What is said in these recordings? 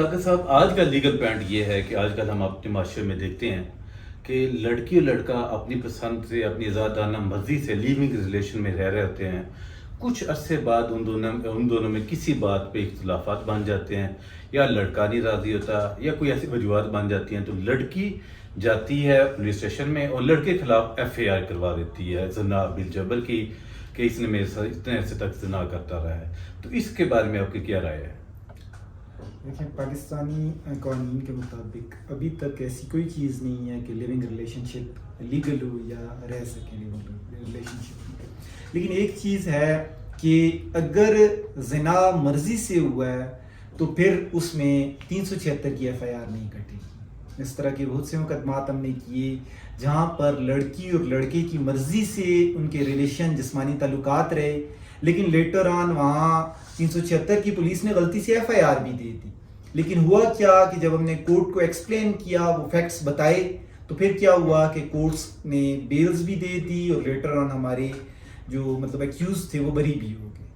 ذاکر صاحب، آج کا لیگل پوائنٹ یہ ہے کہ آج کل ہم اپنے معاشرے میں دیکھتے ہیں کہ لڑکی اور لڑکا اپنی پسند سے، اپنی آزادانہ مرضی سے لیونگ ریلیشن میں رہ رہے ہوتے ہیں. کچھ عرصے بعد ان دونوں میں کسی بات پہ اختلافات بن جاتے ہیں، یا لڑکا نہیں راضی ہوتا یا کوئی ایسی وجوہات بن جاتی ہیں، تو لڑکی جاتی ہے پولیس اسٹیشن میں اور لڑکے کے خلاف ایف آئی آر کروا دیتی ہے زنا بالجبر کی، کہ اس نے میرے ساتھ اتنے عرصے تک زنا کرتا رہا ہے. تو اس کے بارے میں آپ کی کیا رائے ہے؟ دیکھیں، پاکستانی قوانین کے مطابق ابھی تک ایسی کوئی چیز نہیں ہے کہ لیونگ ریلیشن شپ لیگل ہو یا رہ سکے لیونگ ریلیشن شپ میں. لیکن ایک چیز ہے کہ اگر زنا مرضی سے ہوا ہے تو پھر اس میں 376 کی ایف آئی آر نہیں کٹے گی. اس طرح کے بہت سے مقدمات ہم نے کیے جہاں پر لڑکی اور لڑکے کی مرضی سے ان کے ریلیشن جسمانی تعلقات رہے، لیکن لیٹر آن وہاں 376 کی پولیس نے غلطی سے ایف آئی آر بھی دے دی. لیکن ہوا کیا کہ جب ہم نے کورٹ کو ایکسپلین کیا، وہ فیکٹس بتائے، تو پھر کیا ہوا کہ کورٹس نے بیلز بھی دے دی اور لیٹر آن ہمارے جو ایکیوز تھے وہ بری بھی ہو گئے.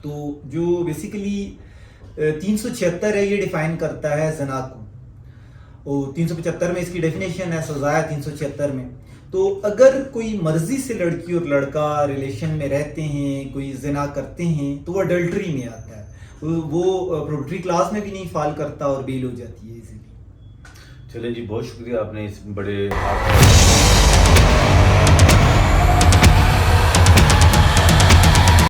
تو جو بیسیکلی 376 ہے یہ ڈیفائن کرتا ہے زنا کو، اور 375 میں اس کی ڈیفینیشن ہے، سزا ہے 376 میں. تو اگر کوئی مرضی سے لڑکی اور لڑکا ریلیشن میں رہتے ہیں، کوئی زنا کرتے ہیں، تو وہ اڈلٹری میں آتا ہے، وہ پروبیٹری کلاس میں بھی نہیں فال کرتا اور بیل ہو جاتی ہے ایزیلی. چلیں جی، بہت شکریہ، آپ نے اس بڑے